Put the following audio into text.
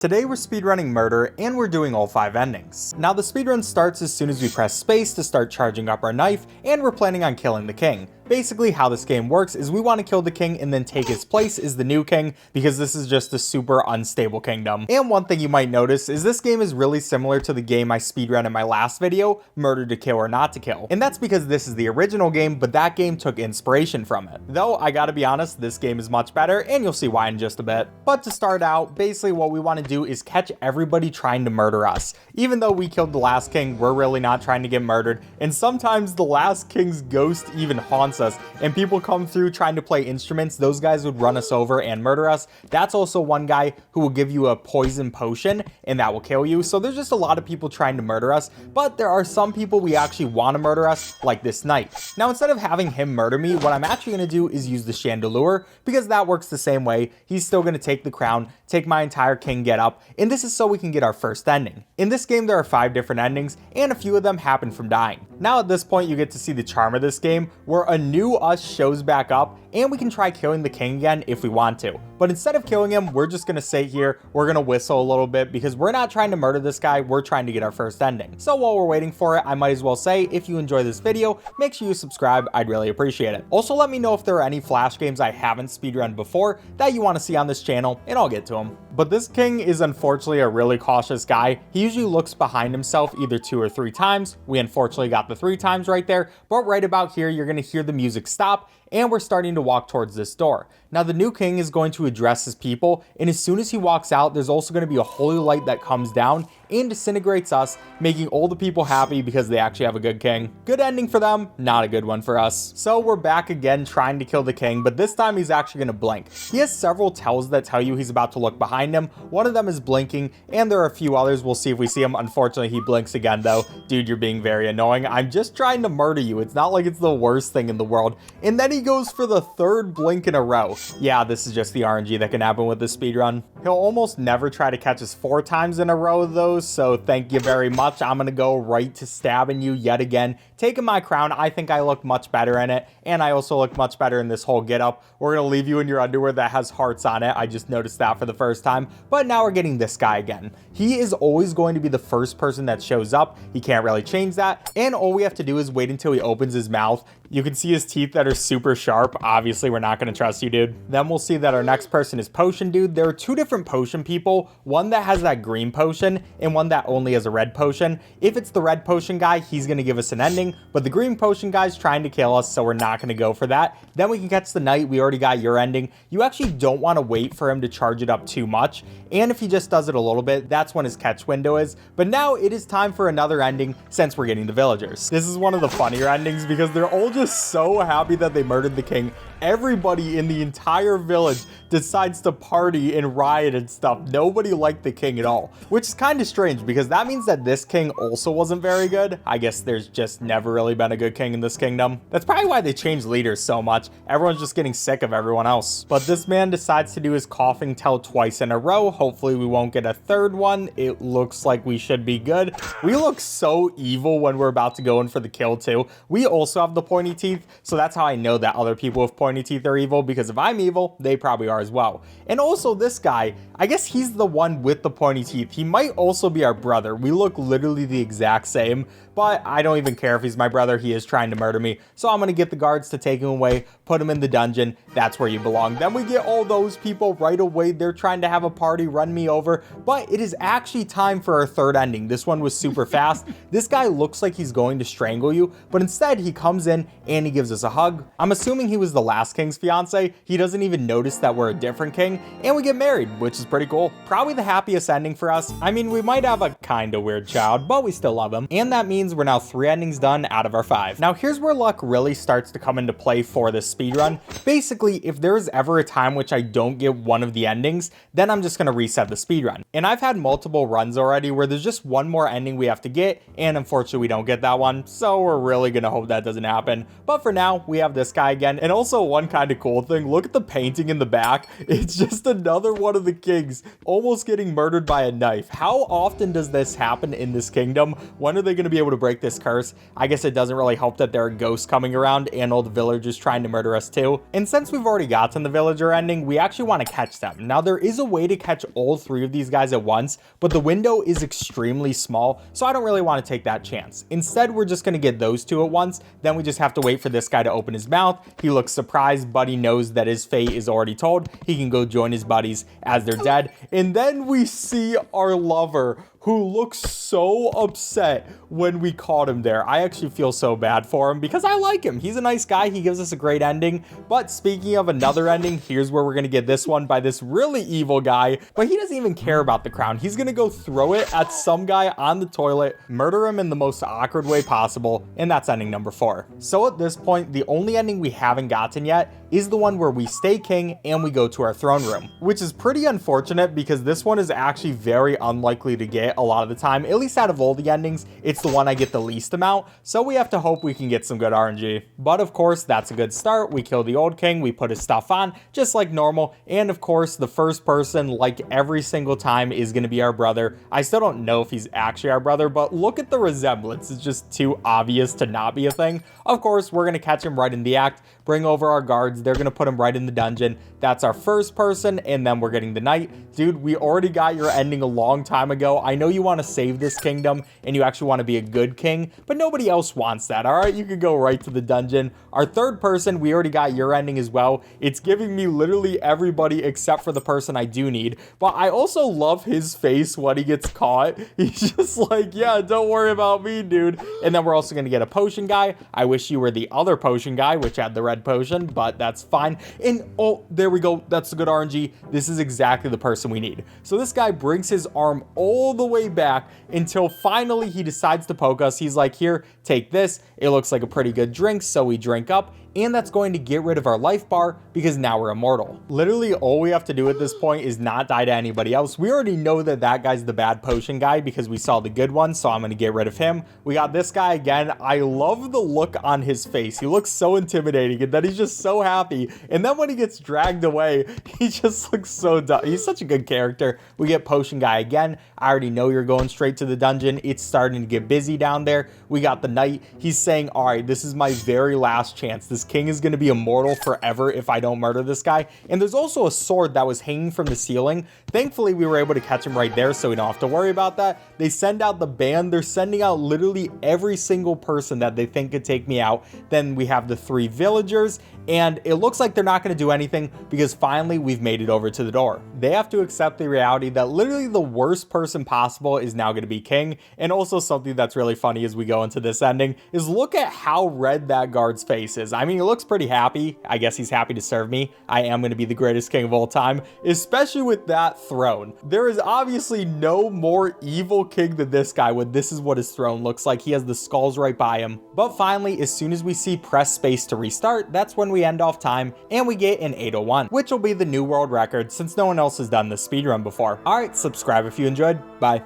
Today we're speedrunning murder and we're doing all 5 endings. Now the speedrun starts as soon as we press space to start charging up our knife, and we're planning on killing the king. Basically how this game works is we want to kill the king and then take his place as the new king, because this is just a super unstable kingdom. And one thing you might notice is this game is really similar to the game I speedrun in my last video, Murder to Kill or Not to Kill. And that's because this is the original game, but that game took inspiration from it. Though I gotta be honest, this game is much better, and you'll see why in just a bit. But to start out, basically what we want to do is catch everybody trying to murder us. Even though we killed the last king, we're really not trying to get murdered, and sometimes the last king's ghost even haunts us, and people come through trying to play instruments. Those guys would run us over and murder us. That's also one guy who will give you a poison potion, and that will kill you. So there's just a lot of people trying to murder us, but there are some people we actually want to murder us, like this knight. Now instead of having him murder me, what I'm actually going to do is use the chandelier, because that works the same way. He's still going to take the crown, take my entire king get up, and this is so we can get our first ending. In this game there are 5 different endings, and a few of them happen from dying. Now at this point you get to see the charm of this game, where a new us shows back up, and we can try killing the king again if we want to. But instead of killing him, we're just gonna sit here, we're gonna whistle a little bit, because we're not trying to murder this guy, we're trying to get our first ending. So while we're waiting for it, I might as well say, if you enjoy this video, make sure you subscribe, I'd really appreciate it. Also let me know if there are any Flash games I haven't speedrun before that you want to see on this channel, and I'll get to them. But this king is unfortunately a really cautious guy. He usually looks behind himself either 2 or 3 times. We unfortunately got the 3 times right there, but right about here you're gonna hear the music stop, and we're starting to walk towards this door. Now the new king is going to address his people, and as soon as he walks out, there's also going to be a holy light that comes down and disintegrates us, making all the people happy because they actually have a good king. Good ending for them, not a good one for us. So we're back again trying to kill the king, but this time he's actually going to blink. He has several tells that tell you he's about to look behind him. One of them is blinking, and there are a few others. We'll see if we see him. Unfortunately, he blinks again though. Dude, you're being very annoying. I'm just trying to murder you. It's not like it's the worst thing in the world. And then he goes for the 3rd blink in a row. Yeah, this is just the RNG that can happen with this speedrun. He'll almost never try to catch us 4 times in a row though, so thank you very much. I'm gonna go right to stabbing you yet again, taking my crown. I think I look much better in it, and I also look much better in this whole getup. We're gonna leave you in your underwear that has hearts on it. I just noticed that for the first time, but now we're getting this guy again. He is always going to be the first person that shows up. He can't really change that, and all we have to do is wait until he opens his mouth. You can see his teeth that are super sharp. Obviously, we're not going to trust you, dude. Then we'll see that our next person is Potion Dude. There are 2 different potion people, one that has that green potion and one that only has a red potion. If it's the red potion guy, he's going to give us an ending, but the green potion guy's trying to kill us, so we're not going to go for that. Then we can catch the knight. We already got your ending. You actually don't want to wait for him to charge it up too much, and if he just does it a little bit, that's when his catch window is. But now it is time for another ending since we're getting the villagers. This is one of the funnier endings because they're all just so happy that they murdered the king. Everybody in the entire village decides to party and riot and stuff. Nobody liked the king at all, which is kind of strange because that means that this king also wasn't very good. I guess there's just never really been a good king in this kingdom. That's probably why they changed leaders so much. Everyone's just getting sick of everyone else. But this man decides to do his coughing tell twice in a row. Hopefully we won't get a 3rd one. It looks like we should be good. We look so evil when we're about to go in for the kill too. We also have the pointy teeth, so that's how I know that other people with pointy teeth are evil, because if I'm evil, they probably are as well. And also this guy, I guess he's the one with the pointy teeth. He might also be our brother. We look literally the exact same, but I don't even care if he's my brother. He is trying to murder me, so I'm gonna get the guards to take him away, put him in the dungeon. That's where you belong. Then we get all those people right away. They're trying to have a party, run me over, but it is actually time for our 3rd ending. This one was super fast. This guy looks like he's going to strangle you, but instead he comes in and he gives us a hug. I'm assuming he was the last king's fiance. He doesn't even notice that we're a different king, and we get married, which is pretty cool. Probably the happiest ending for us. I mean, we might have a kind of weird child, but we still love him. And that means we're now 3 endings done out of our 5. Now here's where luck really starts to come into play for this speedrun. Basically, if there is ever a time which I don't get one of the endings, then I'm just going to reset the speedrun. And I've had multiple runs already where there's just one more ending we have to get, and unfortunately we don't get that one, so we're really going to hope that doesn't happen. But for now, we have this guy again. And also one kind of cool thing, look at the painting in the back. It's just another one of the kings almost getting murdered by a knife. How often does this happen in this kingdom? When are they going to be able to break this curse? I guess it doesn't really help that there are ghosts coming around and all the villagers trying to murder us too. And since we've already gotten the villager ending, we actually want to catch them. Now, there is a way to catch all 3 of these guys at once, but the window is extremely small, so I don't really want to take that chance. Instead, we're just going to get those 2 at once. Then we just have to wait for this guy to open his mouth. He looks surprised, but he knows that his fate is already told. He can go join his buddies as they're dead. And then we see our lover, who looks so upset when we caught him there. I actually feel so bad for him because I like him. He's a nice guy. He gives us a great ending. But speaking of another ending, here's where we're going to get this one by this really evil guy. But he doesn't even care about the crown. He's going to go throw it at some guy on the toilet, murder him in the most awkward way possible. And that's ending number 4. So at this point, the only ending we haven't gotten yet is the one where we stay king and we go to our throne room, which is pretty unfortunate because this one is actually very unlikely to get a lot of the time. At least out of all the endings, it's the one I get the least amount, so we have to hope we can get some good RNG. But of course, that's a good start. We kill the old king, we put his stuff on just like normal, and of course the first person, like every single time, is going to be our brother. I still don't know if he's actually our brother, but look at the resemblance. It's just too obvious to not be a thing. Of course, we're going to catch him right in the act, bring over our guards, they're going to put him right in the dungeon. That's our first person, and then we're getting the knight. Dude, we already got your ending a long time ago. I know you want to save this kingdom and you actually want to be a good king, but nobody else wants that. All right, you could go right to the dungeon. Our third person, we already got your ending as well. It's giving me literally everybody except for the person I do need, but I also love his face when he gets caught. He's just like, yeah, don't worry about me, dude. And then we're also going to get a potion guy. I wish you were the other potion guy, which had the red potion, but that's fine. And oh, there we go. That's a good RNG. This is exactly the person we need. So this guy brings his arm all the way back until finally he decides to poke us. He's like, here, take this. It looks like a pretty good drink, so we drink up. And that's going to get rid of our life bar because now we're immortal. Literally all we have to do at this point is not die to anybody else. We already know that that guy's the bad potion guy because we saw the good one, so I'm going to get rid of him. We got this guy again. I love the look on his face. He looks so intimidating and then he's just so happy. And then when he gets dragged away, he just looks so dumb. He's such a good character. We get potion guy again. I already know you're going straight to the dungeon. It's starting to get busy down there. We got the knight. He's saying, all right, this is my very last chance. This king is going to be immortal forever if I don't murder this guy. And there's also a sword that was hanging from the ceiling. Thankfully, we were able to catch him right there, so we don't have to worry about that. They send out the band. They're sending out literally every single person that they think could take me out. Then we have the 3 villagers, and it looks like they're not going to do anything because finally we've made it over to the door. They have to accept the reality that literally the worst person possible is now going to be king. And also something that's really funny as we go into this ending is look at how red that guard's face is. I mean, he looks pretty happy. I guess he's happy to serve me. I am going to be the greatest king of all time, especially with that throne. There is obviously no more evil king than this guy when this is what his throne looks like. He has the skulls right by him. But finally, as soon as we see press space to restart, that's when we end off time and we get an 801, which will be the new world record since no one else has done this speedrun before. All right, subscribe if you enjoyed. Bye.